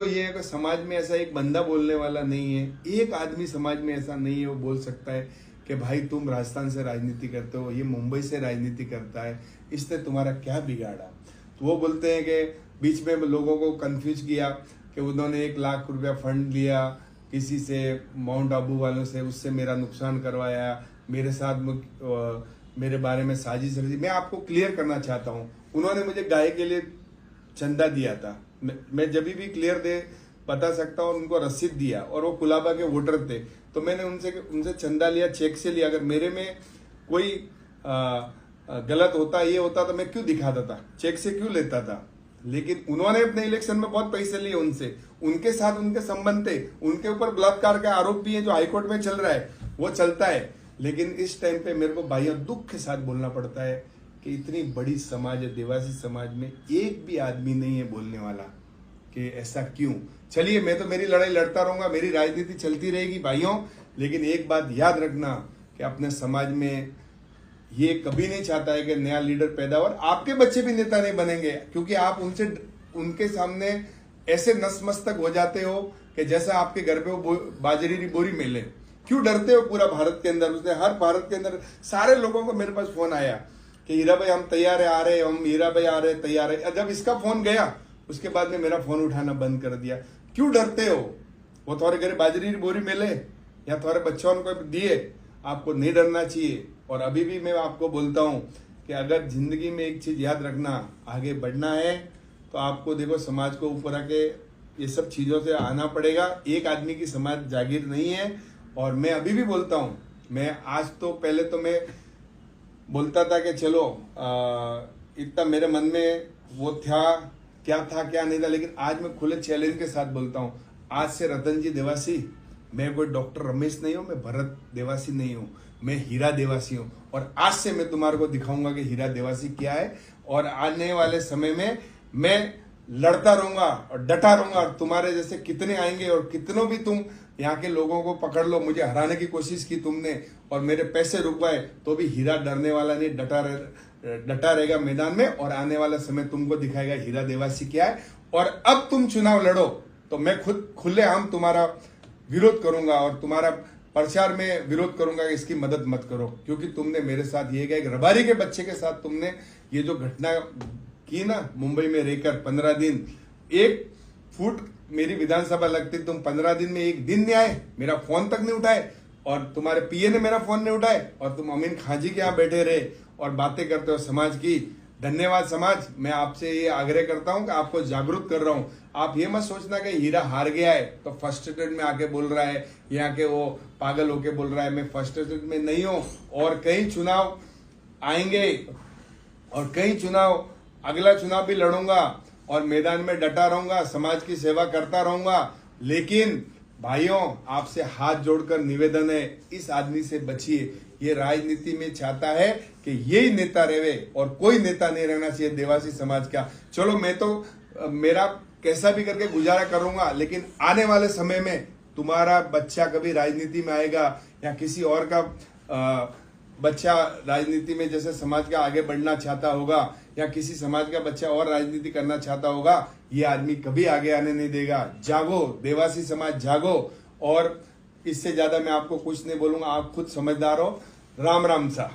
तो ये है कि समाज में ऐसा एक बंदा बोलने वाला नहीं है, एक आदमी समाज में ऐसा नहीं है वो बोल सकता है कि भाई तुम राजस्थान से राजनीति करते हो, ये मुंबई से राजनीति करता है, इसने तुम्हारा क्या बिगाड़ा। तो वो बोलते हैं कि बीच में लोगों को कंफ्यूज किया कि उन्होंने 1 लाख रुपया फंड लिया किसी से, माउंट आबू वालों से, उससे मेरा नुकसान करवाया, मेरे साथ मेरे बारे में साजिश रची। मैं आपको क्लियर करना चाहता हूँ, उन्होंने मुझे गाय के लिए चंदा दिया था, मैं जब भी क्लियर दे बता सकता हूँ, उनको रसीद दिया और वो कुलाबा के वोटर थे, तो मैंने उनसे चंदा लिया, चेक से लिया। अगर मेरे में कोई गलत होता, ये होता, तो मैं क्यों दिखाता था, चेक से क्यों लेता था। लेकिन उन्होंने अपने इलेक्शन में बहुत पैसे लिए उनसे, उनके साथ उनके संबंध थे, उनके ऊपर बलात्कार का आरोप भी है जो हाईकोर्ट में चल रहा है, वो चलता है। लेकिन इस टाइम पे मेरे को भाइयों दुख के साथ बोलना पड़ता है कि इतनी बड़ी समाज है, देवासी समाज में एक भी आदमी नहीं है बोलने वाला कि ऐसा क्यों। चलिए, मैं तो मेरी लड़ाई लड़ता रहूंगा, मेरी राजनीति चलती रहेगी भाइयों, लेकिन एक बात याद रखना कि अपने समाज में ये कभी नहीं चाहता है कि नया लीडर पैदा हो, और आपके बच्चे भी नेता नहीं बनेंगे, क्योंकि आप उनके सामने ऐसे नतमस्तक हो जाते हो कि जैसा आपके घर पे वो बाजरी की बोरी मिले। क्यों डरते हो पूरा भारत के अंदर, उसने हर भारत के अंदर सारे लोगों को मेरे पास फोन आया कि हीरा भाई हम तैयार है, आ रहे, हम हीरा भाई आ रहे, तैयार है। जब इसका फोन गया उसके बाद में मेरा फोन उठाना बंद कर दिया। क्यों डरते हो, वो थोड़े घर बाजरी की बोरी मिले या थोड़े बच्चों को दिए, आपको नहीं डरना चाहिए। और अभी भी मैं आपको बोलता हूं कि अगर जिंदगी में एक चीज याद रखना, आगे बढ़ना है तो आपको देखो समाज को ऊपर आके ये सब चीजों से आना पड़ेगा। एक आदमी की समाज जागीर नहीं है। और मैं अभी भी बोलता हूं, मैं आज तो पहले तो मैं बोलता था कि चलो इतना मेरे मन में वो था क्या नहीं था, लेकिन आज मैं खुले चैलेंज के साथ बोलता हूं, आज से रतन जी देवासी, मैं कोई डॉक्टर रमेश नहीं हूं, मैं भरत देवासी नहीं हूं, मैं हीरा देवासी हूं। और आज से मैं तुम्हारे को दिखाऊंगा कि हीरा देवासी क्या है। और आने वाले समय में मैं लड़ता रहूंगा और डटा रहूंगा, और तुम्हारे जैसे कितने आएंगे, और कितनों भी तुम यहाँ के लोगों को पकड़ लो, मुझे हराने की कोशिश की तुमने और मेरे पैसे रुकवाए, तो भी हीरा डरने वाला नहीं, डटा रहेगा मैदान में। और आने वाला समय तुमको दिखाएगा हीरा देवासी क्या है। और अब तुम चुनाव लड़ो तो मैं खुद खुलेआम तुम्हारा विरोध करूंगा और तुम्हारा प्रचार में विरोध करूंगा कि इसकी मदद मत करो, क्योंकि तुमने मेरे साथ ये एक रबारी के बच्चे के साथ तुमने ये जो घटना की ना, मुंबई में रहकर 15 दिन 1 फुट मेरी विधानसभा लगती, तुम 15 दिन में 1 दिन नहीं आए, मेरा फोन तक नहीं उठाए, और तुम्हारे पीए ने मेरा फोन नहीं उठाए, और तुम अमीन खां जी के यहाँ बैठे रहे और बातें करते हो समाज की। धन्यवाद समाज, मैं आपसे ये आग्रह करता हूं कि आपको जागरूक कर रहा हूं। आप ये मत सोचना कि हीरा हार गया है तो फर्स्ट स्टेट में आके बोल रहा है, यहाँ के वो पागल होके बोल रहा है। मैं फर्स्ट स्टेट में नहीं हूं, और कई चुनाव आएंगे और कई चुनाव, अगला चुनाव भी लड़ूंगा और मैदान में डटा रहूंगा, समाज की सेवा करता रहूंगा। लेकिन भाइयों, आपसे हाथ जोड़कर निवेदन है, इस आदमी से बचिए। ये राजनीति में चाहता है कि यही नेता रहे और कोई नेता नहीं रहना चाहिए देवासी समाज का। चलो, मैं तो मेरा कैसा भी करके गुजारा करूंगा, लेकिन आने वाले समय में तुम्हारा बच्चा कभी राजनीति में आएगा या किसी और का बच्चा राजनीति में जैसे समाज का आगे बढ़ना चाहता होगा, या किसी समाज का बच्चा और राजनीति करना चाहता होगा, ये आदमी कभी आगे आने नहीं देगा। जागो देवासी समाज, जागो। और इससे ज्यादा मैं आपको कुछ नहीं बोलूंगा, आप खुद समझदार हो। राम राम सा।